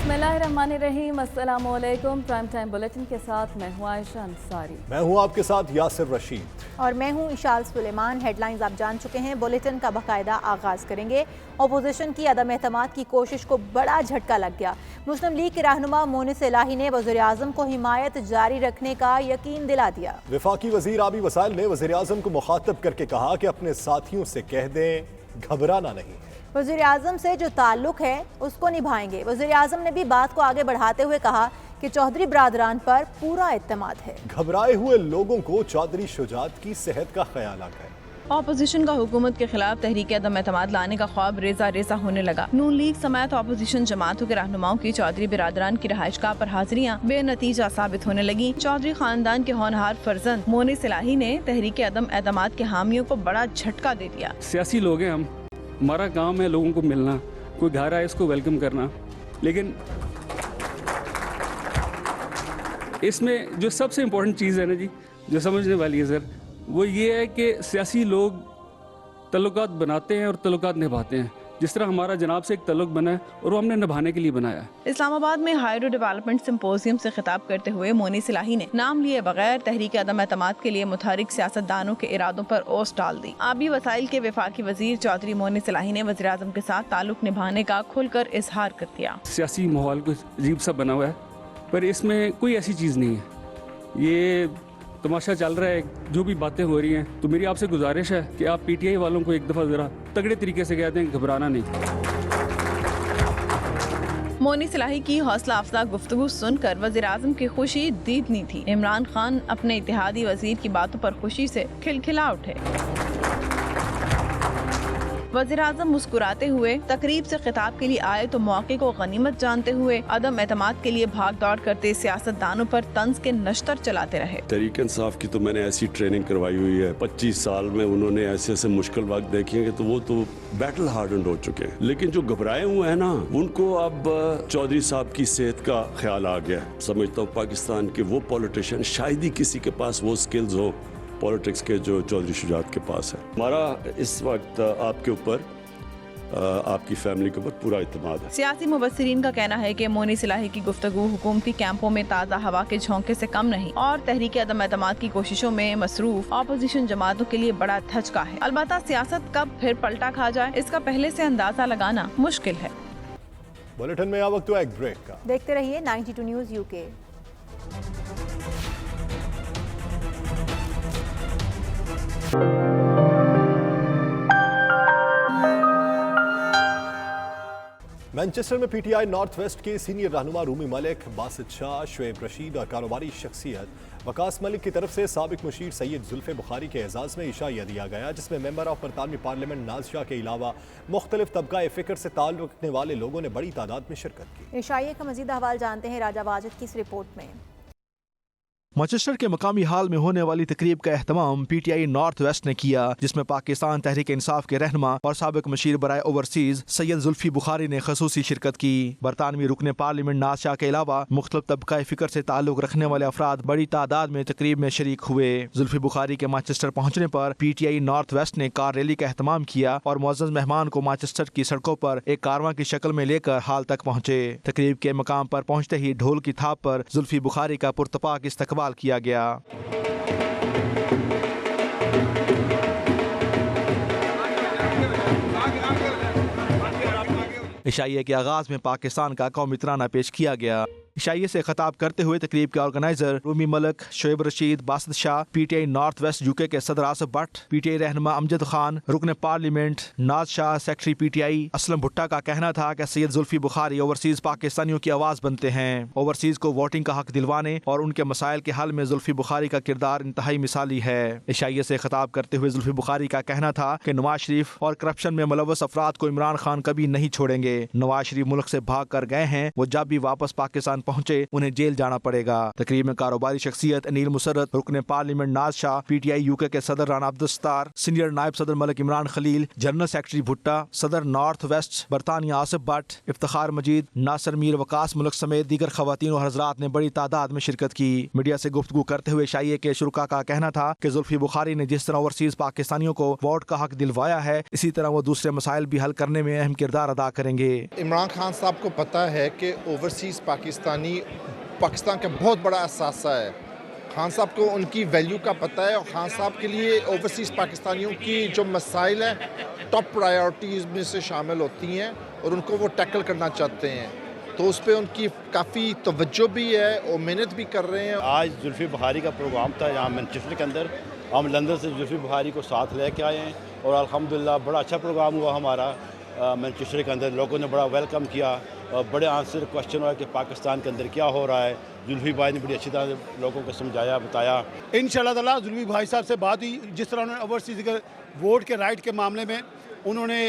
बिस्मिल्लाहिर्रहमानिर्रहीम। अस्सलाम वालेकुम। प्राइम टाइम बुलेटिन के साथ मैं हूँ आयशा अंसारी। मैं हूँ आपके साथ यासिर रशीद और मैं हूँ इशाल सुलेमान। हेडलाइंस आप जान चुके हैं, बुलेटिन का बाकायदा आगाज़ करेंगे। अपोजिशन की अदम एतमाद की कोशिश को बड़ा झटका लग गया। मुस्लिम लीग के रहनुमा मोनिस इलाही ने वज़ीर-ए-आज़म को हिमायत जारी रखने का यकीन दिला दिया। वफाकी वज़ीर आबी वसाइल ने वज़ीर-ए-आज़म को मुखातब करके कहा कि अपने साथियों से कह दें घबराना नहीं है। वज़ीर-ए-आज़म से जो ताल्लुक़ है उसको निभाएंगे। वज़ीर-ए-आज़म ने भी बात को आगे बढ़ाते हुए कहा कि चौधरी बरादरान पर पूरा एतमाद है। घबराए हुए लोगों को चौधरी शुजात की सेहत का ख्याल आ गया। अपोजिशन का हुकूमत के खिलाफ तहरीक अदम एतमाद लाने का ख्वाब रेजा रेजा होने लगा। नून लीग समेत अपोजिशन जमातों के रहनुमाओं की चौधरी बिरादरान की रहायशगाह पर हाजिरियां बेनतीजा साबित होने लगी। चौधरी खानदान के होनहार फर्जंद मोनिस इलाही ने तहरीक अदम एतमाद के हामियों को बड़ा झटका दे दिया। सियासी लोग हैं हम, हमारा काम है लोगों को मिलना, कोई घर आए इसको वेलकम करना, लेकिन इसमें जो सबसे इम्पोर्टेंट चीज़ है ना जी, जो समझने वाली है सर, वो ये है कि सियासी लोग तल्लुकात बनाते हैं और तल्लुकात निभाते हैं। जिस तरह हमारा जनाब से एक तल्लुक बना है और वो हमने निभाने के लिए बनाया है। इस्लामाबाद में हायर डेवलपमेंट सिम्पोजियम से खिताब करते हुए मोनिस इलाही ने नाम लिए बगैर तहरीक अदम एतमाद के लिए मुतहरिक सियासतदानों के इरादों पर ओस डाल दी। आबी वसाइल के वफाकी वजीर चौधरी मोनिस इलाही ने वज़ीर-ए-आज़म के साथ ताल्लुक निभाने का खुलकर इजहार कर दिया। सियासी माहौल कुछ अजीब सा बना हुआ है, पर इसमें कोई ऐसी चीज़ नहीं है। ये तमाशा चल रहा है, जो भी बातें हो रही हैं, तो मेरी आपसे गुजारिश है कि आप पीटीआई वालों को एक दफ़ा ज़रा तगड़े तरीके से कहते हैं घबराना नहीं। मोनिस इलाही की हौसला अफजा गुफ्तगू सुनकर वज़ीर-ए-आज़म की खुशी दीदनी थी। इमरान खान अपने इत्तेहादी वजीर की बातों पर खुशी से खिलखिला उठे। वज़ीर-ए-आज़म मुस्कुराते हुए तकरीब से खिताब के लिए आए तो मौके को गनीमत जानते हुए अदम एतमाद के लिए भाग दौड़ करते सियासतदानों पर तंज के नश्तर चलाते रहे। तहरीक इंसाफ की तो मैंने ऐसी ट्रेनिंग करवाई हुई है, 25 साल में उन्होंने ऐसे ऐसे मुश्किल वक्त देखे हैं, तो वो तो बैटल हार्डन्ड हो चुके हैं। लेकिन जो घबराए हुए हैं ना, उनको अब चौधरी साहब की सेहत का ख्याल आ गया। समझता हूँ पाकिस्तान के वो पॉलिटिशियन शायद ही किसी के पास वो स्किल्स हो पॉलिटिक्स के जो चौधरी शुजात के पास है। हमारा इस वक्त आपके ऊपर, आपकी फैमिली के ऊपर पूरा इत्मीनान है। सियासी मुबस्सिरीन का कहना है कि मोनिस इलाही की गुफ्तगू हुकूमती कैंपों में ताज़ा हवा के झोंके से कम नहीं और तहरीक अदम एतमाद की कोशिशों में मसरूफ अपोजिशन जमातों के लिए बड़ा धचका है। अलबत्ता सियासत कब फिर पलटा खा जाए इसका पहले से अंदाजा लगाना मुश्किल है। बुलेटिन में अब वक्त हुआ एक ब्रेक का। देखते रहिए 92 न्यूज़ यूके। मैनचेस्टर में पीटीआई नॉर्थ वेस्ट के सीनियर रहनुमा रूमी मलिक, बासित शाह, शुएब रशीद और कारोबारी शख्सियत वकास मलिक की तरफ से साबिक मुशीर सैयद जुल्फ़े बुखारी के एजाज़ में इशाइया दिया गया, जिसमें मेंबर ऑफ बरतानवी पार्लियामेंट नाज शाह के अलावा मुख्तलिफ तबका फ़िक्र से ताल्लुक़ रखने वाले लोगों ने बड़ी तादाद में शिरकत की। इशाइया का मज़ीद अहवाल जानते हैं राजा वाजिद की इस रिपोर्ट में। मैनचेस्टर के मकामी हाल में होने वाली तकरीब का एहतमाम पीटीआई नॉर्थ वेस्ट ने किया, जिसमें पाकिस्तान तहरीक इंसाफ के रहनुमा और साबिक मशीर बराए ओवरसीज सैयद जुल्फी बुखारी ने खसूसी शिरकत की। बरतानवी रुकने पार्लियामेंट नाज शाह के अलावा मुख्तलिफ तबका फ़िक्र से ताल्लुक़ रखने वाले अफराद बड़ी तादाद में तकरीब में शरीक हुए। जुल्फी बुखारी के मैनचेस्टर पहुँचने पर पीटीआई नॉर्थ वेस्ट ने कार रैली का एहतमाम किया और मुअज़्ज़ज़ मेहमान को मैनचेस्टर की सड़कों पर एक कारवां की शक्ल में लेकर हाल तक पहुँचे। तकरीब के मकाम पर पहुँचते ही ढोल की थाप पर जुल्फी बुखारी का पुरतपाक इस्तकबाल किया गया। इशाइये के आगाज में पाकिस्तान का कौमी तराना पेश किया गया। इशाइये से खिताब करते हुए तकरीब के organiser Rumi Malik, Shoaib Rashid, Basit Shah, PTI north west UK के सदर आसिफ भट्ट, पीटीआई रहनुमा अमजद खान, रुकने पार्लियामेंट नाज शाह, सेक्रेटरी पीटीआई असलम भुट्टा का कहना था कि सैयद जुल्फी बुखारी ओवरसीज पाकिस्तानियों की आवाज़ बनते हैं। ओवरसीज को वोटिंग का हक दिलवाने और उनके मसाइल के हल में जुल्फी बुखारी का किरदार इंतहाई मिसाली है। इशाइये से खिताब करते हुए जुल्फी बुखारी का कहना था कि नवाज शरीफ और करप्शन में मुलव्वस अफराद को इमरान खान कभी नहीं छोड़ेंगे। नवाज शरीफ मुल्क से भाग कर गए हैं, वो जब भी वापस पाकिस्तान पहुंचे उन्हें जेल जाना पड़ेगा। तकरीब में कारोबारी शख्सियत अनिल मुसर्रत, रुकन पार्लियामेंट नाज शाह, PTI UK के सदर राना अब्दुस्तार, सीनियर नायब सदर मलिक इमरान खलील, जनरल सेक्रेटरी भुट्टा, सदर नॉर्थ वेस्ट बरतानिया आसिफ भट्ट, इफ्तिखार मजीद, नासिर मीर, वकास मुल्क समेत दीगर खवातीन और हजरात ने बड़ी तादाद में शिरकत की। मीडिया से गुफ्तगू करते हुए शाइए के शुरका का कहना था कि जुल्फी बुखारी ने जिस तरह ओवरसीज पाकिस्तानियों को वोट का हक दिलवाया है, इसी तरह वो दूसरे मसाइल भी हल करने में अहम किरदार अदा करेंगे। इमरान खान साहब को पता है कि ओवरसीज़ पाकिस्तान का बहुत बड़ा असासा है। खान साहब को उनकी वैल्यू का पता है और खान साहब के लिए ओवरसीज़ पाकिस्तानियों की जो मसाइल हैं टॉप प्रायोरिटीज़ में से शामिल होती हैं और उनको वो टैकल करना चाहते हैं, तो उस पर उनकी काफ़ी तवज्जो भी है और मेहनत भी कर रहे हैं। आज जुल्फी बुखारी का प्रोग्राम था यहाँ मैनचेस्टर के अंदर, हम लंदन से जुल्फी बुखारी को साथ लेके आए हैं और अल्हम्दुलिल्लाह बड़ा अच्छा प्रोग्राम हुआ हमारा मैनचेस्टर के अंदर। लोगों ने बड़ा वेलकम किया, बड़े आंसर क्वेश्चन हुआ कि पाकिस्तान के अंदर क्या हो रहा है। जुल्फी भाई ने बड़ी अच्छी तरह लोगों को समझाया, बताया। इंशाअल्लाह ताला जुल्फी भाई साहब से बात हुई, जिस तरह उन्होंने ओवरसीज़ के वोट के राइट के मामले में उन्होंने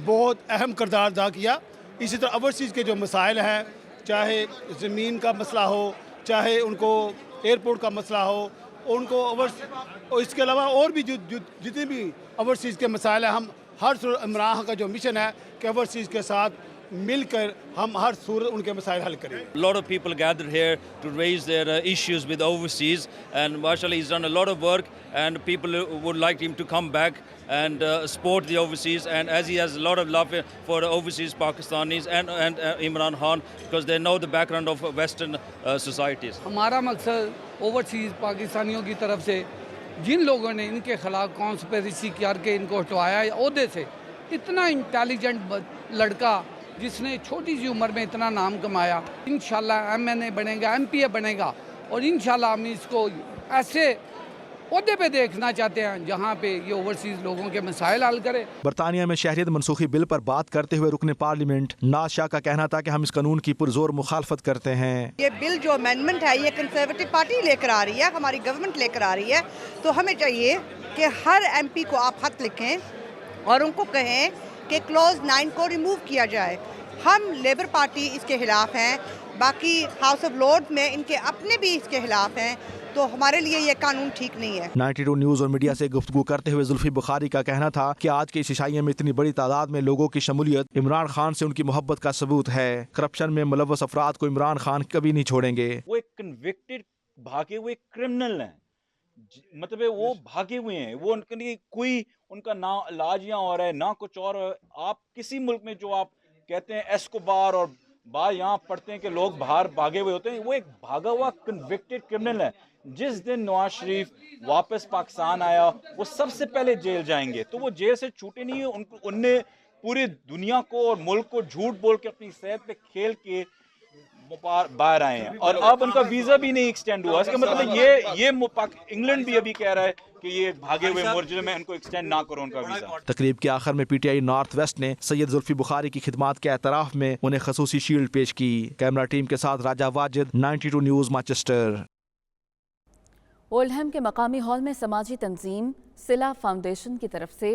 बहुत अहम किरदार अदा किया। इसी तरह ओवरसीज़ के जो मसाइल हैं, चाहे ज़मीन का मसला हो, चाहे उनको एयरपोर्ट का मसला हो, उनको और इसके अलावा और भी जितने भी ओवरसीज़ के मसाइल हैं, हम हर इमरान का जो मिशन है कि ओवरसीज़ के साथ मिलकर हम हर सूरत उनके मसाइल हल करें। A lot of people gathered here to raise their issues with overseas, and mashallah he's done a lot of work, and people would like him to come back and support the overseas, and as he has a lot of love for the overseas Pakistanis and Imran Khan, because they know the background of Western societies. हमारा मकसद overseas पाकिस्तानियों की तरफ से जिन लोगों ने इनके खिलाफ कॉन्स्पिरेसी करके इनको हटवाया ओहदे से, इतना इंटेलिजेंट लड़का जिसने छोटी सी उम्र में इतना नाम कमाया, इंशाल्लाह MNA बनेगा, MPA बनेगा और इंशाल्लाह हम इसको ऐसे ओहदे पे देखना चाहते हैं जहाँ पे ये ओवरसीज लोगों के मसाइल हल करे। बरतानिया में शहरियत मनसूखी बिल पर बात करते हुए रुकन पार्लियामेंट नाज शाह का कहना था कि हम इस कानून की पुरजोर मुखालफत करते हैं। ये बिल जो अमेंडमेंट है ये कंजर्वेटिव पार्टी लेकर आ रही है, हमारी गवर्नमेंट लेकर आ रही है, तो हमें चाहिए कि हर MP को आप खत लिखें और उनको कहें कि क्लॉज 9 को रिमूव किया जाए। हम लेबर पार्टी इसके खिलाफ हैं, बाकी हाउस ऑफ लॉर्ड्स में इनके अपने भी इसके खिलाफ हैं, तो हमारे लिए ये कानून ठीक नहीं है। 92 न्यूज़ और मीडिया से गुफ्तगू करते हुए जुल्फी बुखारी का कहना था कि आज के इस इशाइये में इतनी बड़ी तादाद में लोगों की शमूलियत इमरान खान से उनकी मोहब्बत का सबूत है। करप्शन में मुलव्वस अफराद को इमरान खान कभी नहीं छोड़ेंगे। वो एक कन्विक्टेड भागे हुए क्रिमिनल हैं, मतलब वो भागे हुए हैं, वो उनके लिए कोई उनका ना इलाज यहाँ हो रहा है ना कुछ और। आप किसी मुल्क में जो आप कहते हैं एस्कोबार और बाहर यहाँ पढ़ते हैं कि लोग बाहर भागे हुए होते हैं, वो एक भागा हुआ कन्विक्टेड क्रिमिनल है। जिस दिन नवाज शरीफ वापस पाकिस्तान आया वो सबसे पहले जेल जाएंगे, तो वो जेल से छूटे नहीं है। उनने पूरी दुनिया को और मुल्क को झूठ बोल के अपनी सेहत पे खेल के बाहर आए हैं और अब उनका वीजा भी नहीं एक्सटेंड हुआ। इसका मतलब ये इंग्लैंड भी अभी कह रहा है कि ये भागे हुए मुर्जिम में इनको एक्सटेंड ना करो उनका वीजा। तकरीब के आखिर में PTI नॉर्थ वेस्ट ने सैयद जुल्फी बुखारी की खिदमात के एतराफ में उन्हें खसूसी शील्ड पेश की। कैमरा टीम के साथ राजा वाजिद, 92 न्यूज़, मैनचेस्टर। ओल्डहम के मकामी हॉल में समाजी तंजीम सिला फाउंडेशन की तरफ से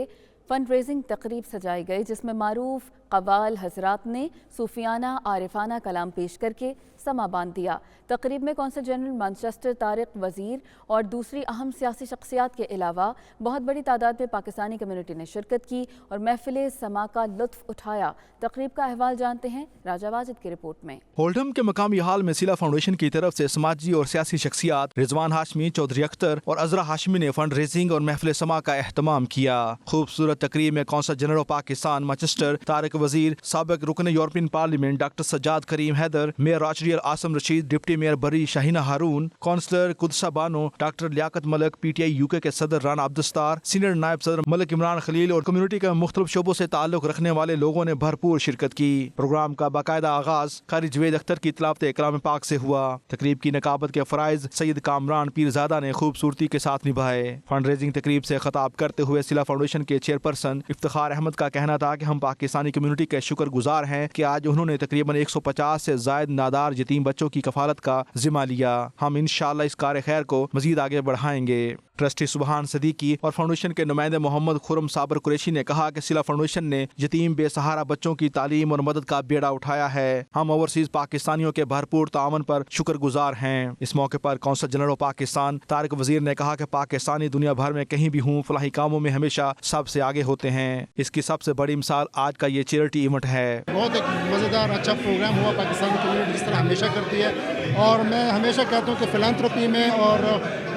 फंड रेजिंग तकरीब सजाई गई, जिसमें मारूफ कवाल हजरात ने सूफियाना आरिफाना कलाम पेश करके समा बांध दिया। तकरीब में कौंसल जनरल मैनचेस्टर तारिक वजीर और दूसरी अहम सियासी शख्सियात के अलावा बहुत बड़ी तादाद में पाकिस्तानी कम्युनिटी ने शिरकत की और महफिल समा का लुत्फ उठाया। तकरीब का अहवाल जानते हैं राजा वाजिद की रिपोर्ट में। ओल्डहम के मकामी हॉल में सिला फाउंडेशन की तरफ से समाजी और सियासी शख्सियात रिजवान हाशमी, चौधरी अख्तर और अजरा हाशमी ने फंड रेजिंग और महफिल समा का एहतमाम किया। खूबसूरत तकरीब में consul general of Pakistan Manchester Tariq Wazir, साबिक रुकन European parliament doctor Sajjad Karim Haider, mayor राजरियल Asim Rashid, deputy mayor Bury Shaheena Haroon, councillor Qudsa Bano, doctor Liaquat Malik, PTI UK के सदर राना अब्दुस्तार, सीनियर नायब सदर मलिक इमरान खलील और कम्युनिटी के मुख्तलिफ शोबों से ताल्लुक रखने वाले लोगों ने भरपूर शिरकत की। प्रोग्राम का बाकायदा आगाज कारी जवेद अख्तर की तिलावत कलाम पाक से हुआ। तकरीब की नकाबत के फराइज सैयद कामरान पीरजादा ने खूबसूरती के साथ निभाए। फंड रेजिंग तकरीब से खिताब करते हुए सिला फाउंडेशन के चेयरपर्सन इफ्तिखार अहमद का कहना था कि हम पाकिस्तानी कम्युनिटी के शुक्रगुजार हैं कि आज उन्होंने तकरीबन 150 से जायद नादार यतीम बच्चों की कफालत का जिम्मा लिया। हम इंशाअल्लाह इस कार्य खैर को मजीद आगे बढ़ाएंगे। ट्रस्टी सुबहान सदीकी और फाउंडेशन के नुमाइंदे मोहम्मद खुरम साबर कुरैशी ने कहा कि सिला फाउंडेशन ने यतीम बेसहारा बच्चों की तालीम और मदद का बेड़ा उठाया है। हम ओवरसीज पाकिस्तानियों के भरपूर तावन पर शुक्रगुजार हैं। इस मौके पर कौंसल जनरल पाकिस्तान तारिक वजीर ने कहा कि पाकिस्तानी दुनिया भर में कहीं भी हूँ फलाही कामों में हमेशा सबसे आगे होते हैं। इसकी सबसे बड़ी मिसाल आज का ये चैरिटी इवेंट है। बहुत एक मज़ेदार अच्छा प्रोग्राम हुआ, पाकिस्तानी कम्युनिटी जिस तरह हमेशा करती है, और मैं हमेशा कहता हूँ कि फिलैंथ्रोपी में और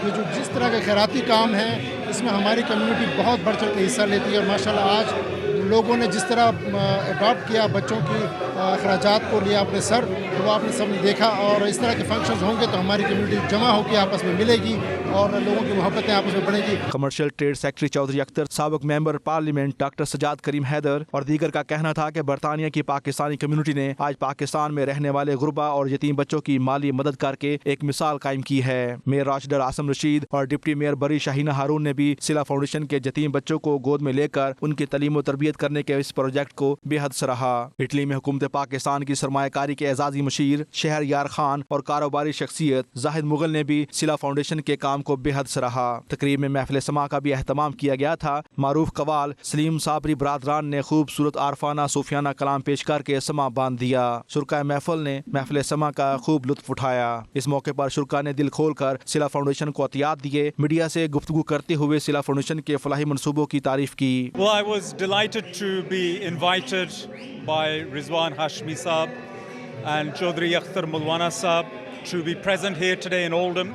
ये जो जिस तरह के खैराती काम है इसमें हमारी कम्युनिटी बहुत बढ़ चढ़ के हिस्सा लेती है। और माशाल्लाह आज लोगों ने जिस तरह अडॉप्ट किया, बच्चों की अखराजात को लिया अपने सर, तो वो आपने सबने देखा। और इस तरह के फंक्शंस होंगे तो हमारी कम्युनिटी जमा होकर आपस में मिलेगी और लोगों की मोहब्बतें आपस में बढ़ेगी। Commercial trade secretary Chaudhry Akhtar, साबिक member parliament doctor Sajjad Karim Haider और दीगर का कहना था कि बरतानिया की पाकिस्तानी कम्युनिटी ने आज पाकिस्तान में रहने वाले गुरबा और यतीम बच्चों की माली मदद करके एक मिसाल कायम की है। मेयर राशिदर आसम रशीद और डिप्टी मेयर बरी शाहीना हारून ने भी सिला फाउंडेशन के यतीम बच्चों को गोद में लेकर उनकी तालीम और तरबियत करने के इस प्रोजेक्ट को बेहद सराहा। इटली में हुकूमत पाकिस्तान की सरमायाकारी के एजाजी मशीर शहर यार खान और कारोबारी शख्सियत जाहिद मुगल ने भी सिला फाउंडेशन के काम को बेहद सराहा। तकरीब में महफिल समा का भी एहतमाम किया गया था। मारूफ कवाल सलीम साबरी बरादरान ने खूबसूरत आरफाना सूफियाना कलाम पेश करके समा बांध दिया। शुरका महफिल ने महफिल समा का खूब लुत्फ उठाया। इस मौके पर शुरका ने दिल खोल कर सिला फाउंडेशन को अतियात दिए। मीडिया से गुफ्तगू करते हुए सिला फाउंडेशन के फलाही मनसूबों की तारीफ की। Well, I was delighted to be invited by Rizwan Hashmi Saab and Chaudhry Akhtar Mulwana Saab to be present here today in Oldham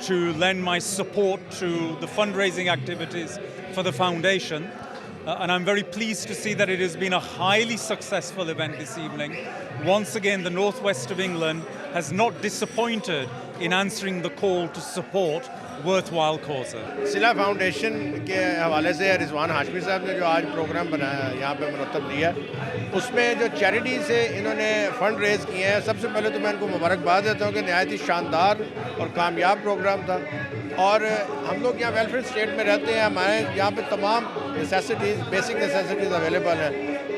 to lend my support to the fundraising activities for the foundation. And I'm very pleased to see that it has been a highly successful event this evening. Once again, the northwest of England has not disappointed in answering the call to support worthwhile causes. सिला foundation के हवाले से रिजवान हाशमी साहब ने जो आज programme बनाया यहाँ पे मुरतब दिया, उसमें जो चैरिटी से इन्होंने फ़ंड रेज़ किए हैं, सबसे पहले तो मैं इनको मुबारकबाद देता हूँ कि नहायत ही शानदार और कामयाब प्रोग्राम था। और हम लोग यहाँ वेलफेयर स्टेट में रहते हैं, हमारे यहाँ पे तमाम नेसेसिटीज़, बेसिक नेसेसिटीज़ अवेलेबल हैं,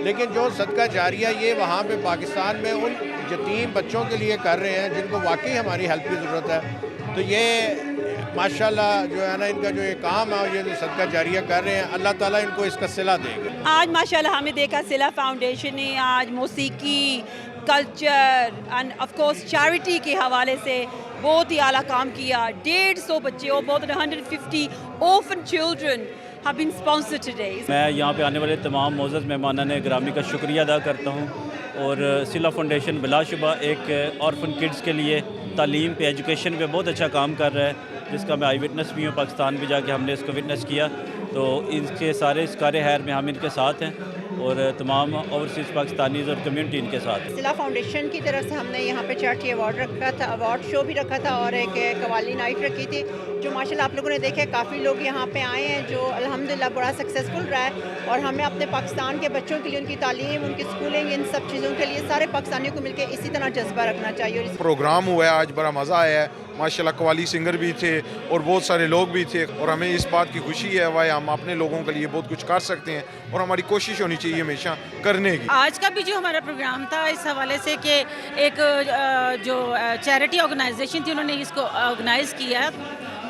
लेकिन जो सदका जारिया ये वहाँ पे पाकिस्तान में उन यतीम बच्चों के लिए कर रहे हैं जिनको वाकई हमारी हेल्प की ज़रूरत है, तो ये माशाल्लाह जो है ना इनका जो ये काम है और ये जो सदका जारिया कर रहे हैं, अल्लाह ताला इनको इसका सिला देगा। आज माशाल्लाह हमें देखा सिला फाउंडेशन ने आज मौसीकी, culture and of course charity के हवाले से बहुत ही आला काम किया। 150 बच्चे और बहुत 150 orphan children have been sponsored today. मैं यहाँ पे आने वाले तमाम मोअज़्ज़ज़ मेहमानान गिरामी का शुक्रिया अदा करता हूँ और सिला फाउंडेशन बिलाशुबा एक ऑर्फन किड्स के लिए तालीम पे, एजुकेशन पे बहुत अच्छा काम कर रहा है, जिसका मैं आई विटनेस भी हूँ। पाकिस्तान भी जाके हमने इसको विटनेस किया, तो इनके सारे इस कार्य हैर में हम इनके साथ हैं और तमाम ओवरसीज़ पाकिस्तानीज़ और कम्युनिटी इनके साथ है। सिला फाउंडेशन की तरफ से हमने यहाँ पे चैरिटी अवार्ड रखा था, अवार्ड शो भी रखा था और एक कवाली नाइट रखी थी, जो माशाल्लाह आप लोगों ने देखा काफ़ी लोग यहाँ पे आए हैं, जो अल्हम्दुलिल्लाह बड़ा सक्सेसफुल रहा है। और हमें अपने पाकिस्तान के बच्चों के लिए, उनकी तालीम, उनकी स्कूलिंग, इन सब चीज़ों के लिए सारे पाकिस्तानियों को मिलकर इसी तरह जज्बा रखना चाहिए। और प्रोग्राम हुआ है आज, बड़ा मज़ा आया है माशाल्लाह। कवाली सिंगर भी थे और बहुत सारे लोग भी थे और हमें इस बात की खुशी है भाई हम अपने लोगों के लिए बहुत कुछ कर सकते हैं और हमारी कोशिश होनी चाहिए हमेशा करने की। आज का भी जो हमारा प्रोग्राम था इस हवाले से कि एक जो चैरिटी ऑर्गेनाइजेशन थी उन्होंने इसको ऑर्गेनाइज़ किया,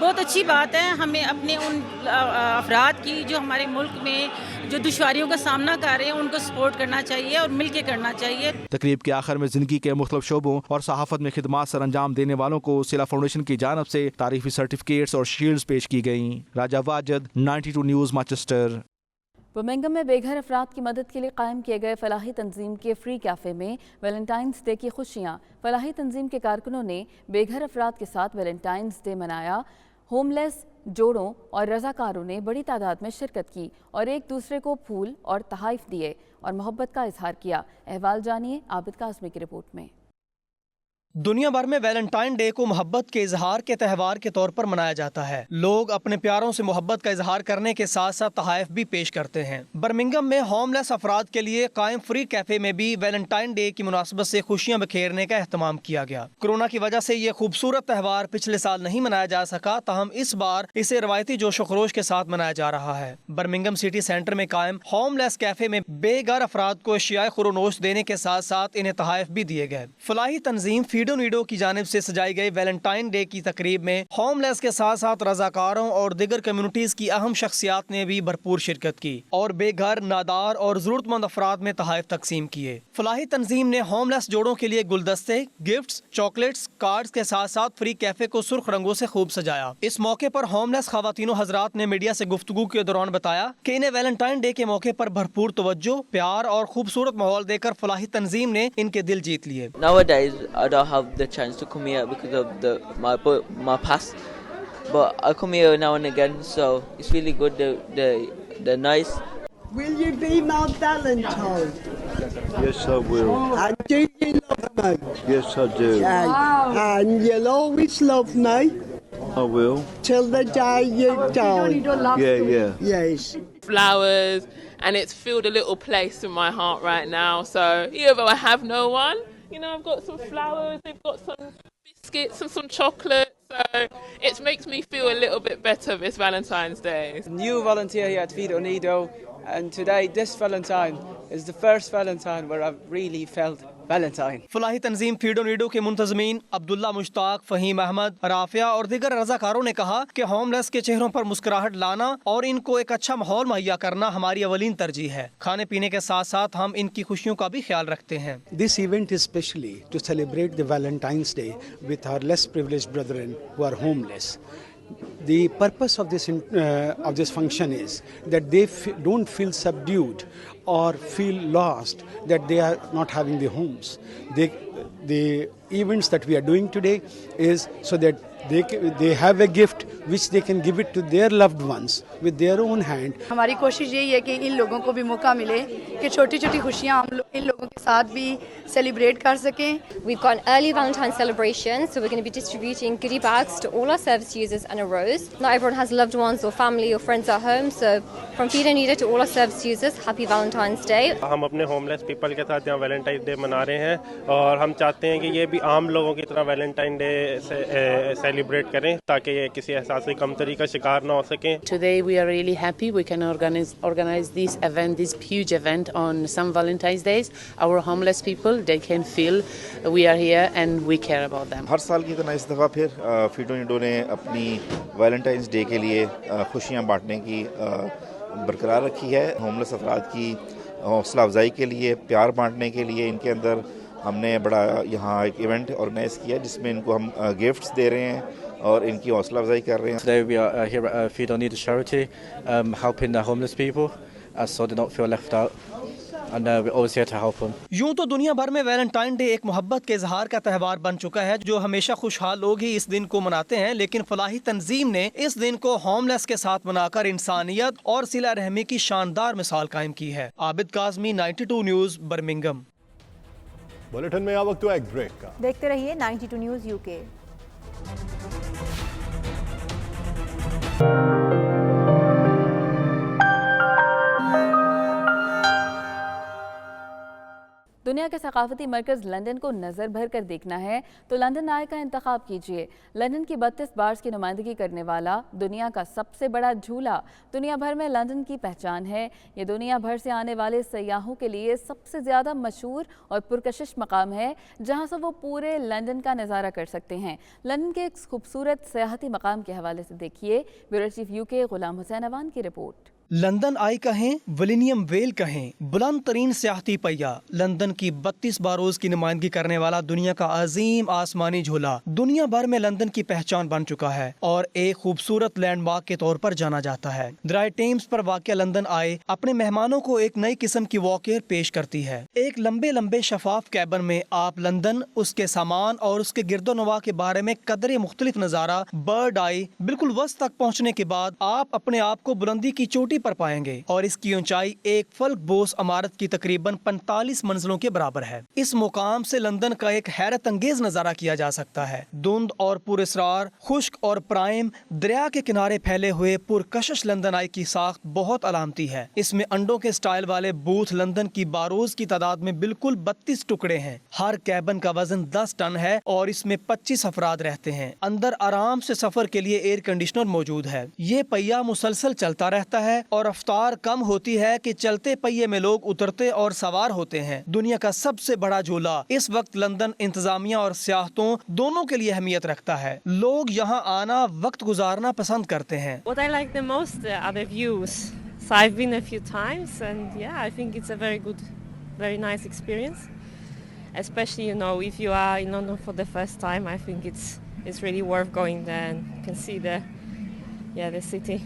बहुत अच्छी बात है। हमें अपने उन अफराद की जो हमारे मुल्क में जो दुश्वारियों का सामना कर रहे हैं उनको सपोर्ट करना चाहिए और मिल के करना चाहिए। तकरीब के आखिर में ज़िंदगी के मुख्तलिफ शोबों और सहाफ़त में खिदमात सर अंजाम देने वालों को सिला फाउंडेशन की जानब से तारीफी सर्टिफिकेट्स और शील्ड्स पेश की गईं। राजा वाजिद, 92 न्यूज़, मैनचेस्टर। बर्मिंघम में बेघर अफराद की मदद के लिए कायम किए गए फलाही तंजीम के फ्री कैफ़े में वैलेंटाइंस डे की खुशियाँ। फलाही तंजीम के कारकुनों ने बेघर अफराद के साथ वैलेंटाइंस डे मनाया। होमलेस जोड़ों और रज़ाकारों ने बड़ी तादाद में शिरकत की और एक दूसरे को फूल और तोहफ़े दिए और मोहब्बत का इजहार किया। अहवाल जानिए आबिद काज़मी की रिपोर्ट में। दुनिया भर में वैलेंटाइन डे को मोहब्बत के इजहार के त्यौहार के तौर पर मनाया जाता है। लोग अपने प्यारों से मोहब्बत का इजहार करने के साथ साथ तोहफ़े भी पेश करते हैं। बर्मिंघम में होमलेस अफराद के लिए कायम फ्री कैफे में भी वैलेंटाइन डे की मुनासबत से खुशियां बिखेरने का एहतमाम किया गया। कोरोना की वजह से ये खूबसूरत त्यौहार पिछले साल नहीं मनाया जा सका, ताहम इस बार इसे रवायती जोश खरोश के साथ मनाया जा रहा है। बर्मिंघम सिटी सेंटर में कायम होमलेस कैफे में बेघर अफराद को अशियाए खुरोनोश देने के साथ साथ इन्हें तोहफ़े भी दिए गए। फलाही तंजीम फीडो नीडो की जानिब से सजाई गई वैलेंटाइन डे की तकरीब में होमलेस के साथ साथ रजाकारों और दीगर कम्युनिटीज की अहम शख्सियात ने भी भरपूर शिरकत की और बेघर, नादार और जरूरतमंद अफराद में तोहफे तकसीम किए। फलाही तंजीम ने होमलेस जोड़ों के लिए गुलदस्ते, गिफ्ट्स, चॉकलेट्स, कार्ड्स के साथ साथ फ्री कैफे को सुर्ख रंगों से खूब सजाया। इस मौके पर होमलेस खवातीनो हजरात ने मीडिया से गुफ्तगू के दौरान बताया कि इन्हें वैलेंटाइन डे के मौके पर भरपूर तवज्जो, प्यार और खूबसूरत माहौल देकर फलाही तंजीम ने इनके दिल जीत लिए। Nowadays, I don't have the chance to come here because of my past, but I come here now and again, so it's really good. They're nice. Will you be my Valentine? Yes, I will. And do you love me? Yes, I do. And you'll always love me? I will. Till the day you die? Yeah. Yes. Flowers, and it's filled a little place in my heart right now. So even though I have no one, you know, I've got some flowers, they've got some biscuits and some chocolate. So it makes me feel a little bit better this Valentine's Day. New volunteer here at Fiedo Nido, and today, this Valentine, is the first Valentine where I've really felt Valentine. Falahi Tanzeem FIDO Nido के मुंतजमीन अब्दुल्ला मुश्ताक, फहीम अहमद, राफिया और दीगर रजाकारों ने कहा कि homeless के चेहरों पर मुस्कुराहट लाना और इनको एक अच्छा माहौल मुहैया करना हमारी अवलीन तरजीह है। खाने पीने के साथ साथ हम इनकी खुशियों का भी ख्याल रखते हैं। This event is specially to celebrate the Valentine's Day with our less privileged brethren who are homeless. The purpose of this function is that they don't feel subdued or feel lost that they are not having the homes. The events that we are doing today is so that they have a gift which they can give it to their loved ones with their own hand. हमारी कोशिश यही है कि इन लोगों को भी मौका मिले कि छोटी छोटी खुशियाँ हम लोग इन लोगों के साथ भी सेलिब्रेट कर सकें. We've got an early Valentine's celebration, so we're going to be distributing goodie bags to all our service users and a rose. Not everyone has loved ones or family or friends at home, so from Fiedo Nido to all our service users, happy Valentine's Day. हम अपने homeless people के साथ यहाँ Valentine day मना रहे हैं और हम चाहते हैं कि ये भी आम लोगों की तरह वैलेंटाइन डे सेलिब्रेट करें ताकि ये किसी एहसास की कमतरी का शिकार ना हो सकें. Today we are really happy we can organize this event, this huge event on some Valentine's days. Our homeless people, they can feel we are here and we care about them. हर साल की तरह इस दफ़ा फिर FIDO Nido ने अपनी Valentine's day के लिए खुशियाँ बांटने की बरकरार रखी है. होमलेस अफराद की हौसला अफजाई के लिए, प्यार बांटने के लिए इनके अंदर हमने बड़ा यहाँ एक इवेंट ऑर्गेनाइज किया जिसमें इनको हम गिफ्ट्स दे रहे हैं और इनकी हौसला अफजाई कर रहे हैं. Today we are here at Fiedo Nido charity, helping the homeless people so they don't feel left out. And we're always here to help them. यूं तो दुनिया भर में वैलेंटाइन डे एक मोहब्बत के इजहार का त्यौहार बन चुका है जो हमेशा खुशहाल लोग ही इस दिन को मनाते हैं, लेकिन फलाही तंजीम ने इस दिन को होमलेस के साथ मनाकर इंसानियत और सिला रहमी की शानदार मिसाल कायम की है. Abid Kazmi, 92 news, Birmingham. Bulletin में आ वक्त हुआ एक ब्रेक का. देखते रहिए 92 न्यूज़ यूके. दुनिया के सकाफती मरकज़ लंदन को नज़र भर कर देखना है तो लंदन आय का इंतखाब कीजिए. लंदन की 32 बार्स की नुमाइंदगी करने वाला दुनिया का सबसे बड़ा झूला दुनिया भर में लंदन की पहचान है. ये दुनिया भर से आने वाले सयाहों के लिए सबसे ज़्यादा मशहूर और पुरकशिश मकाम है जहाँ से वो पूरे लंदन का नज़ारा कर सकते हैं. लंदन के एक खूबसूरत सयाहती मकाम के हवाले से देखिए ब्यूरो चीफ यूके गुलाम हुसैन अवान की रिपोर्ट. लंदन आई कहें, विलियम वेल कहें, बुलंद तरीन सियाहती पहिया, लंदन की 32 बारोज की नुमाइंदगी करने वाला दुनिया का अजीम आसमानी झूला दुनिया भर में लंदन की पहचान बन चुका है और एक खूबसूरत लैंडमार्क के तौर पर जाना जाता है. ड्राई टेम्स पर वाक़या लंदन आए अपने मेहमानों को एक नई किस्म की वॉकेयर पेश करती है. एक लंबे लंबे शफाफ कैबन में आप लंदन, उसके सामान और उसके गिरदोनवा के बारे में कदरे मुख्तलिफ नज़ारा बर्ड आई बिल्कुल वस्त तक पहुँचने के बाद आप अपने आप को बुलंदी की चोटी पर पाएंगे और इसकी ऊंचाई एक फल्क बोस इमारत की तकरीबन 45 मंजिलों के बराबर है. इस मुकाम से लंदन का एक हैरत अंगेज नजारा किया जा सकता है. धुंध और पुरस्रार, खुश्क और प्राइम दरिया के किनारे फैले हुए पुरकशिश लंदन आई की साख्त बहुत अलामती है. इसमें अंडों के स्टाइल वाले बूथ लंदन की बारोज की तादाद में बिल्कुल 32 टुकड़े हैं. हर कैबन का वजन 10 टन है और इसमें 25 अफराद रहते हैं. अंदर आराम से सफर के लिए एयर कंडीशनर मौजूद है. ये पहिया मुसलसल चलता रहता है اور رفتار کم ہوتی ہے کہ چلتے پہیے میں لوگ اترتے اور سوار ہوتے ہیں۔ دنیا کا سب سے بڑا جھولا اس وقت لندن انتظامیہ اور سیاحتوں دونوں کے لیے اہمیت رکھتا ہے۔ لوگ یہاں آنا وقت گزارنا پسند کرتے ہیں۔ What I like the most are the views. So I've been a few times and yeah, I think it's a very good, very nice experience. Especially, you know, if you are in London for the first time, I think it's really worth going there and you can see the city.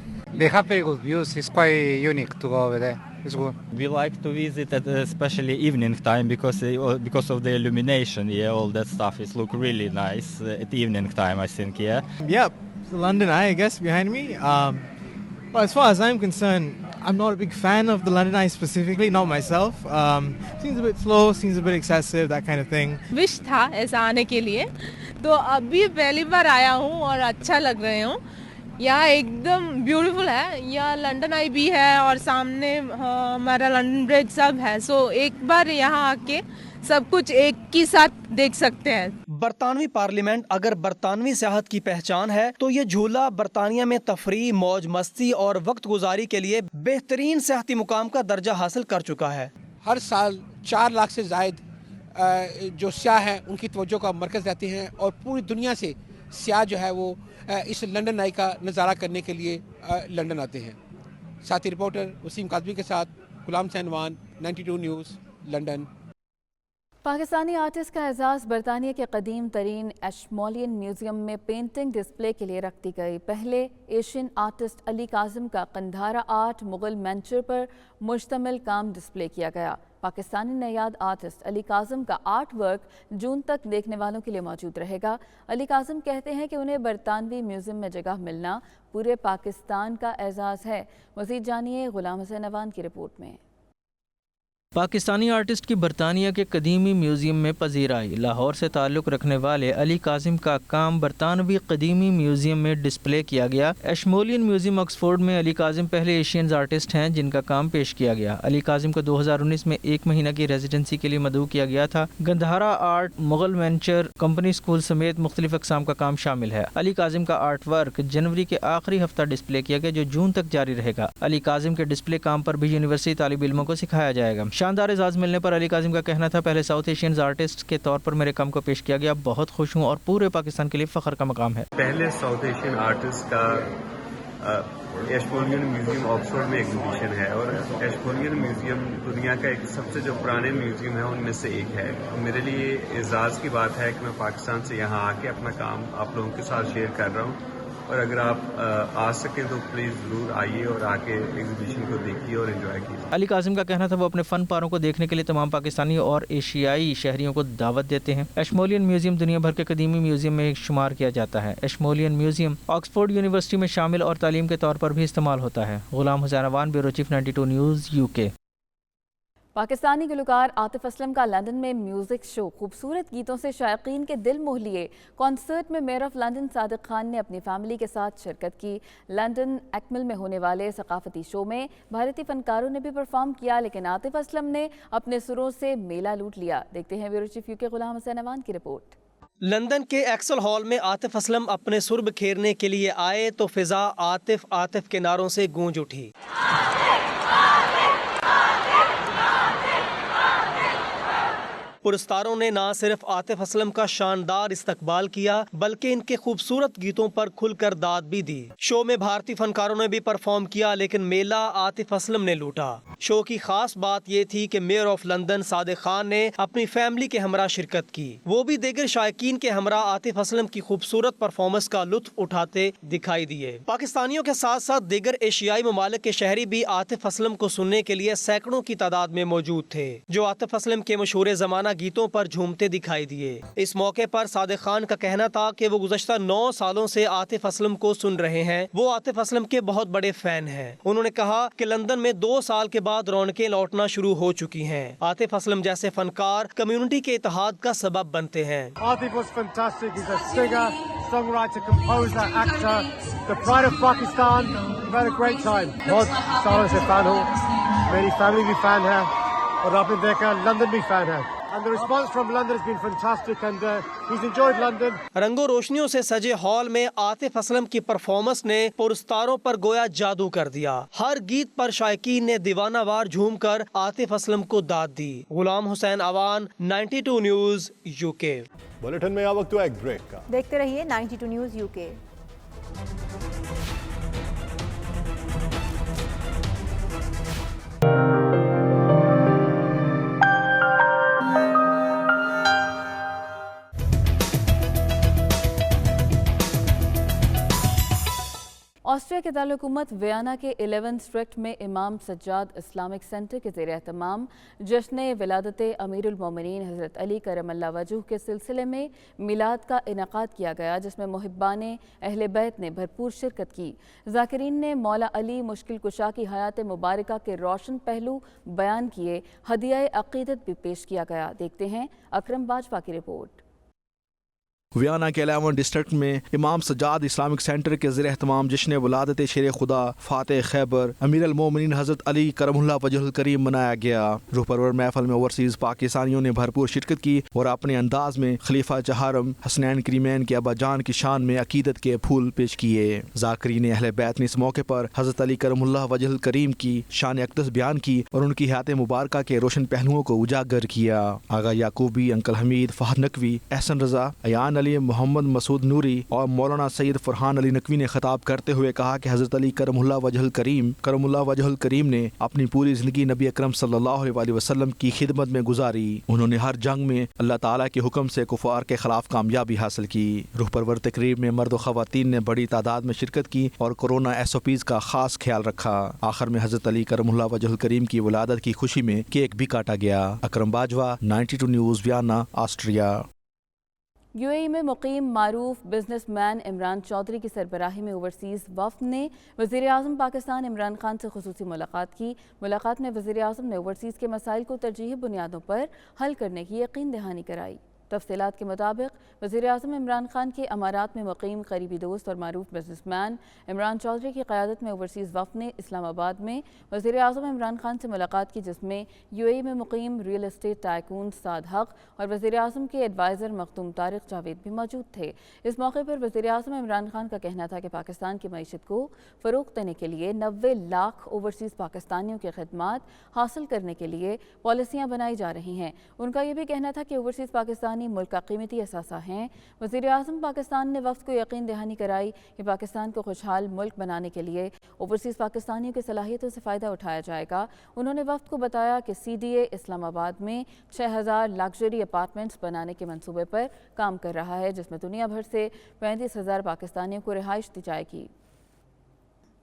They have very good views. It's quite unique to go over there. It's good. We like to visit at especially evening time because of the illumination. Yeah, all that stuff. It look really nice at evening time, I think. Yeah. Yep, London Eye, I guess, behind me. Well, as far as I'm concerned, I'm not a big fan of the London Eye specifically, not myself. Seems a bit slow, seems a bit excessive, that kind of thing. Wish tha aisa aane ke liye, to abhi pehli baar aaya hu aur acha lag rahe hu. यहाँ एकदम beautiful है, यहाँ London आई भी है और सामने हमारा London bridge सब है। सो एक बार यहाँ आके सब कुछ एक ही साथ देख सकते हैं। बरतानवी पार्लियामेंट अगर बरतानवी सियाहत की पहचान है तो ये झूला बरतानिया में तफरीह, मौज मस्ती और वक्त गुजारी के लिए बेहतरीन सियाहती मुकाम का दर्जा हासिल कर चुका है। हर साल 4 लाख से जायद जो सियाह हैं उनकी तवज्जो का मरकज़ रहते हैं और पूरी दुनिया से सियाह जो है वो इस लंदन आई का नज़ारा करने के लिए लंदन आते हैं। साथी रिपोर्टर वसीम काज़मी के साथ गुलाम सैनवान, 92 न्यूज़, लंदन। पाकिस्तानी आर्टिस्ट का एजाज़ बरतानिया के कदीम तरीन एशमोलियन म्यूज़ियम में पेंटिंग डिस्प्ले के लिए रख दी गई। पहले एशियन आर्टिस्ट अली काज़िम का कंधारा आर्ट मुग़ल मैंचर पर मुश्तमिल काम डिस्प्ले किया गया। पाकिस्तानी नयाद आर्टिस्ट अली काज़िम का आर्ट वर्क जून तक देखने वालों के लिए मौजूद रहेगा। अली काज़िम कहते हैं कि उन्हें बरतानवी म्यूज़ियम में जगह मिलना पूरे पाकिस्तान का एजाज़ है। मज़ीद जानिए गुलाम हुसैन अवान की रिपोर्ट में। पाकिस्तानी आर्टिस्ट की बरतानिया के कदीमी म्यूज़ियम में पजीराई। लाहौर से ताल्लुक़ रखने वाले अली काज़िम का काम बरतानवी कदीमी म्यूज़ियम में डिस्प्ले किया गया। एशमोलियन म्यूज़ियम ऑक्सफोर्ड में अली काज़िम पहले एशियन आर्टिस्ट हैं जिनका काम पेश किया गया। अली काज़िम को 2019 में 1 महीना की रेजिडेंसी के लिए मदऊ किया गया था। Gandhara art, Mughal venture, company school समेत मुख्तलिफ अक़साम का काम शामिल है। अली काज़िम का आर्ट वर्क जनवरी के आखिरी हफ्ता डिस्प्ले किया गया जो जून तक जारी रहेगा। अली काज़िम के डिस्प्ले काम पर भी यूनिवर्सिटी तालिब इल्मों को सिखाया जाएगा। शानदार एजाज़ मिलने पर अली काज़िम का कहना था, पहले साउथ एशियन आर्टिस्ट के तौर पर मेरे काम को पेश किया गया, बहुत खुश हूँ और पूरे पाकिस्तान के लिए फ़ख्र का मकाम है। पहले साउथ एशियन आर्टिस्ट का एशमोलियन म्यूज़ियम ऑक्सफोर्ड में एग्जीबिशन है और एशमोलियन म्यूज़ियम दुनिया का एक सबसे जो पुराने म्यूज़ियम है उनमें से एक है। मेरे लिए एजाज़ की बात है कि मैं पाकिस्तान से यहाँ आके अपना काम आप लोगों के साथ शेयर कर रहा हूँ और अगर आप आ सकें तो प्लीज़ ज़रूर आइए और आके एग्जीबिशन को देखिए और एंजॉय कीजिए। अली काज़िम का कहना था वो अपने फ़न पारों को देखने के लिए तमाम पाकिस्तानी और एशियाई शहरियों को दावत देते हैं। एशमोलियन म्यूज़ियम दुनिया भर के कदीमी म्यूज़ियम में शुमार किया जाता है। एशमोलियन म्यूज़ियम ऑक्सफोर्ड यूनिवर्सिटी में शामिल और तालीम के तौर पर भी इस्तेमाल होता है। Ghulam Hussain Awan, bureau chief, 92 news, UK। Pakistani गुलकार आतिफ असलम का लंदन में म्यूज़िक शो खूबसूरत गीतों से शायकीन के दिल मोह लिए। कॉन्सर्ट में mayor of London Sadiq Khan ने अपनी फैमिली के साथ शिरकत की। लंदन एक्मिल में होने वाले सकाफती शो में भारतीय फनकारों ने भी परफॉर्म किया, लेकिन आतिफ असलम ने अपने सुरों से मेला लूट लिया। देखते हैं ब्यूरो चीफ UK गुलाम हुसैन अवान की रिपोर्ट। लंदन के एक्सल हॉल में आतिफ असलम अपने सुर बिखेरने के लिए आए तो फिजा आतिफ आतिफ के नारों से गूंज उठी। पुरस्कारों ने न सिर्फ आतिफ असलम का शानदार इस्तकबाल किया बल्कि इनके खूबसूरत गीतों पर खुलकर दाद भी दी। शो में भारतीय फनकारों ने भी परफॉर्म किया लेकिन मेला आतिफ असलम ने लूटा। शो की खास बात ये थी कि mayor of London Sadiq Khan ने अपनी फैमिली के हमरा शिरकत की, वो भी दीगर शायकीन के हमरा आतिफ असलम की खूबसूरत परफॉर्मेंस का लुत्फ उठाते दिखाई दिए। पाकिस्तानियों के साथ साथ दीगर एशियाई ममालिक के शहरी भी आतिफ असलम को सुनने के लिए सैकड़ों की तादाद में मौजूद थे जो आतिफ असलम के मशहूर जमाना गीतों पर झूमते दिखाई दिए। इस मौके पर सादिक खान का कहना था कि वो गुज़श्ता 9 सालों से आतिफ असलम को सुन रहे हैं। वो आतिफ असलम के बहुत बड़े फैन हैं। उन्होंने कहा कि लंदन में 2 साल के बाद रौनकें लौटना शुरू हो चुकी हैं। आतिफ असलम जैसे फनकार कम्युनिटी के इत्तेहाद का सबब बनते हैं। Atif was fantastic. He's a singer, songwriter, composer, actor, the pride of Pakistan. We've had a great time. बहुत सालों से फैन हूँ, मेरी फैमिली भी फैन है और आपने देखा लंदन भी फैन है। and the response from London has been fantastic, and he's enjoyed London. رنگوں روشنیوں سے سجے ہال میں عاطف اسلم کی پرفارمنس نے پرستاروں پر گویا جادو کر دیا. ہر گیت پر شائقین نے دیوانہ وار جھوم کر عاطف اسلم کو داد دی. غلام حسین اوان، 92 نیوز UK. بلیٹن میں وقت ہوا ایک بریک کا. دیکھتے رہیے 92 نیوز UK. آسٹریا کے دارالحکومت ویانا کے 11 اسٹریٹ میں امام سجاد اسلامک سینٹر کے زیر اہتمام جشن ولادت امیر المومنین حضرت علی کرم اللہ وجہہ کے سلسلے میں میلاد کا انعقاد کیا گیا، جس میں محبان اہل بیت نے بھرپور شرکت کی. ذاکرین نے مولا علی مشکل کشا کی حیات مبارکہ کے روشن پہلو بیان کیے. ہدیہ عقیدت بھی پیش کیا گیا. دیکھتے ہیں اکرم باجوہ کی رپورٹ. ویانا کے 11 ڈسٹرکٹ میں امام سجاد اسلامک سینٹر کے زیر اہتمام جشن ولادت شیر خدا فاتح خیبر امیر المومنین حضرت علی کرم اللہ وجہ الکریم منایا گیا. روح پرور محفل میں اوورسیز پاکستانیوں نے بھرپور شرکت کی اور اپنے انداز میں خلیفہ چہارم حسنین کریمین کے ابا جان کی شان میں عقیدت کے پھول پیش کیے. ذاکرین اہل بیت نے اس موقع پر حضرت علی کرم اللہ وجہ الکریم کی شان اقدس بیان کی اور ان کی حیات مبارکہ کے روشن پہلوؤں کو اجاگر کیا. آغا یعقوبی، انکل حمید، فہد نقوی، احسن رضا، ایان علی، محمد مسعود نوری اور مولانا سید فرحان علی نقوی نے خطاب کرتے ہوئے کہا کہ حضرت علی کرم اللہ وجہ الکریم نے اپنی پوری زندگی نبی اکرم صلی اللہ علیہ وسلم کی خدمت میں گزاری. انہوں نے ہر جنگ میں اللہ تعالیٰ کے حکم سے کفار کے خلاف کامیابی حاصل کی. روح پرور تقریب میں مرد و خواتین نے بڑی تعداد میں شرکت کی اور کورونا SOPs کا خاص خیال رکھا. آخر میں حضرت علی کرم اللہ وجہ الکریم کی ولادت کی خوشی میں کیک بھی کاٹا گیا. Akram Bajwa, 92 news, Vienna, Austria. UAE میں مقیم معروف بزنس مین عمران چودھری کی سربراہی میں اوورسیز وفد نے وزیر اعظم پاکستان عمران خان سے خصوصی ملاقات کی. ملاقات میں وزیر اعظم نے اوورسیز کے مسائل کو ترجیحی بنیادوں پر حل کرنے کی یقین دہانی کرائی. تفصیلات کے مطابق وزیر اعظم عمران خان کے امارات میں مقیم قریبی دوست اور معروف بزنس مین عمران چودھری کی قیادت میں اوورسیز وفد نے اسلام آباد میں وزیر اعظم عمران خان سے ملاقات کی، جس میں UAE میں مقیم ریئل اسٹیٹ ٹائکون سعد حق اور وزیر اعظم کے ایڈوائزر مخدوم طارق جاوید بھی موجود تھے. اس موقع پر وزیر اعظم عمران خان کا کہنا تھا کہ پاکستان کی معیشت کو فروغ دینے کے لیے 90 لاکھ اوورسیز پاکستانیوں کی خدمات حاصل کرنے کے لیے پالیسیاں بنائی جا رہی ہیں. ان کا یہ بھی کہنا تھا کہ اوورسیز پاکستانی ملک کا قیمتی اثاثہ ہیں. وزیر اعظم پاکستان نے وفد کو یقین دہانی کرائی کہ پاکستان کو خوشحال ملک بنانے کے لیے اوورسیز پاکستانیوں کی صلاحیتوں سے فائدہ اٹھایا جائے گا. انہوں نے وفد کو بتایا کہ CDA اسلام آباد میں 6000 لگژری اپارٹمنٹس بنانے کے منصوبے پر کام کر رہا ہے، جس میں دنیا بھر سے 35,000 پاکستانیوں کو رہائش دی جائے گی.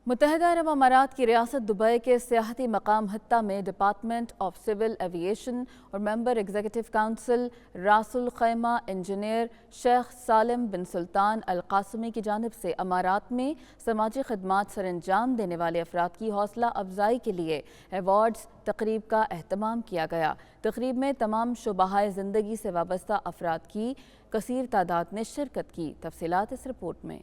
متحدہ عرب امارات کی ریاست دبئی کے سیاحتی مقام حتہ میں ڈپارٹمنٹ آف سول ایویشن اور member executive council Ras al Khaimah engineer Sheikh Salem بن سلطان القاسمی کی جانب سے امارات میں سماجی خدمات سر انجام دینے والے افراد کی حوصلہ افزائی کے لیے ایوارڈز تقریب کا اہتمام کیا گیا. تقریب میں تمام شعبہ زندگی سے وابستہ افراد کی کثیر تعداد نے شرکت کی. تفصیلات اس رپورٹ میں.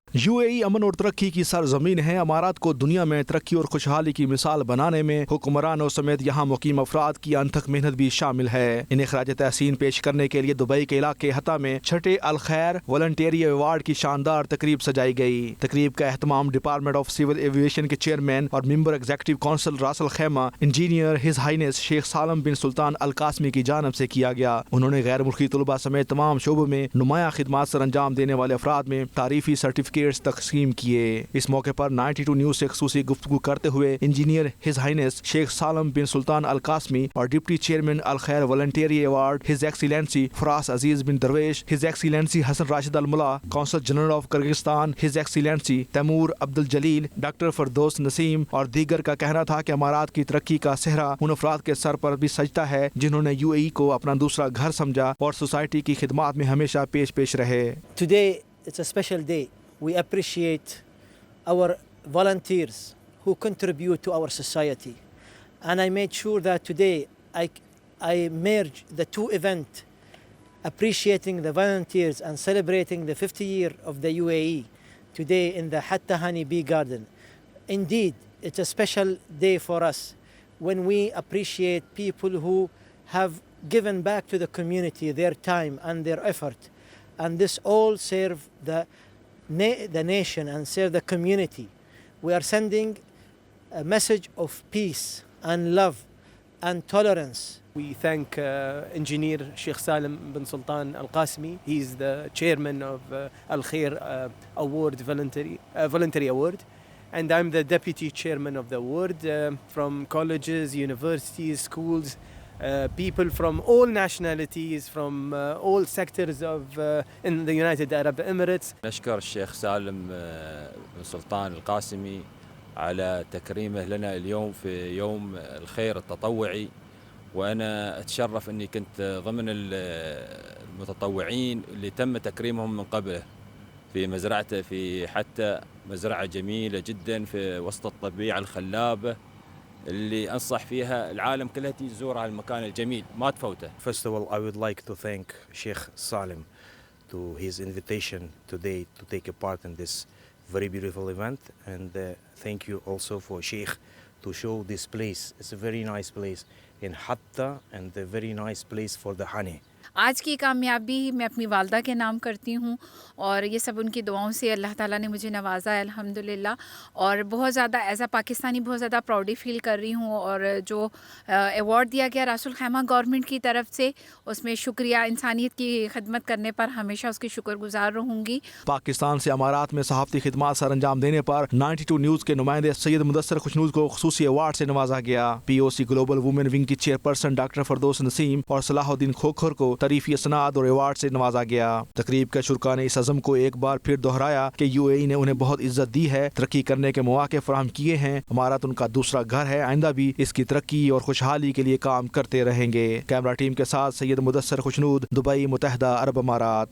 UAE امن اور ترقی کی سرزمین ہے. امارات کو دنیا میں ترقی اور خوشحالی کی مثال بنانے میں حکمرانوں سمیت یہاں مقیم افراد کی انتھک محنت بھی شامل ہے. انہیں خراج تحسین پیش کرنے کے لیے دبئی کے علاقے حتہ میں چھٹے الخیر والنٹیری ایوارڈ کی شاندار تقریب سجائی گئی. تقریب کا اہتمام ڈپارٹمنٹ آف سول ایویشن کے چیئرمین اور member executive council Ras al Khaimah engineer his highness Sheikh Salem بن سلطان القاسمی کی جانب سے کیا گیا. انہوں نے غیر ملکی طلباء سمیت تمام شعبوں میں نمایاں خدمات سر انجام دینے والے افراد میں تعریفی سرٹیفکیٹ تقسیم کیے. اس موقع پر 92 نیوز سے خصوصی گفتگو کرتے ہوئے engineer his highness Sheikh Salem بن سلطان القاسمی اور deputy chairman al Khair volunteer award his excellency Firas Aziz bin Darwish, his excellency Hassan Rashid al Mulla consul general of Kyrgyzstan, his excellency Timur Abd al Jalil, doctor Firdous نسیم اور دیگر کا کہنا تھا کہ امارات کی ترقی کا صحرا ان افراد کے سر پر بھی سجتا ہے جنہوں نے UAE کو اپنا دوسرا گھر سمجھا اور سوسائٹی کی خدمات میں ہمیشہ پیش رہے. Today it's a special day. We appreciate our volunteers who contribute to our society. And I made sure that today I merge the two events, appreciating the volunteers and celebrating the 50th year of the UAE today in the Hatta Honey Bee Garden. Indeed, it's a special day for us when we appreciate people who have given back to the community their time and their effort, and this all serve the nation and serve the community. We are sending a message of peace and love and tolerance. We thank Engineer Sheikh Salim bin Sultan Al Qasimi. He is the chairman of Al Khair Award voluntary award, and I'm the deputy chairman of the award. From colleges, universities, schools, people from all nationalities, from all sectors of in the United Arab Emirates. نشكر الشيخ سالم بن سلطان القاسمي على تكريمه لنا اليوم في يوم الخير التطوعي، وأنا أتشرف أني كنت ضمن المتطوعين اللي تم تكريمهم من قبله في مزرعته، في حتى مزرعة جميلة جدا في وسط الطبيعة الخلابة اللي أنصح فيها العالم كلها تيجي تزورها المكان الجميل ما تفوته. First of all, I would like to thank Sheikh Salim to his invitation today to take a part in this very beautiful event, and thank you also for Sheikh to show this place. It's a very nice place in Hatta and a very nice place for the honey. आज की कामयाबी मैं अपनी वालदा के नाम करती हूँ और ये सब उनकी दुआओं से अल्लाह ताला ने मुझे नवाजा है अल्हम्दुलिल्लाह। और बहुत ज़्यादा एज़ अ पाकिस्तानी बहुत ज़्यादा प्राउडी फील कर रही हूँ। और जो अवार्ड दिया गया रासुल खैमा गवर्नमेंट की तरफ से, उसमें शुक्रिया, इंसानियत की खिदमत करने पर हमेशा उसकी शुक्रगुजार रहूँगी। पाकिस्तान से अमारात में सहाफ़ती खिदमात सर अंजाम देने पर 92 न्यूज़ के नुमाइंदे सैयद मुदस्सर खुशनूद को खुसूसी अवार्ड से नवाजा गया। POC ग्लोबल वुमेन विंग की चेयरपर्सन डॉक्टर फरदौस नसीम और सलाहुद्दीन खोखर को तरीफी सनाद और अवार्ड से नवाजा गया। तकरीब के शुरका ने इस अज़म को एक बार फिर दोहराया कि UAE ने उन्हें बहुत इज्जत दी है, तरक्की करने के मौके फराहम किए हैं। अमारात उनका दूसरा घर है, आइंदा भी इसकी तरक्की और खुशहाली के लिए काम करते रहेंगे। कैमरा टीम के साथ सैयद मुदस्सर खुशनूद, दुबई, मुत्तहदा अरब अमारात।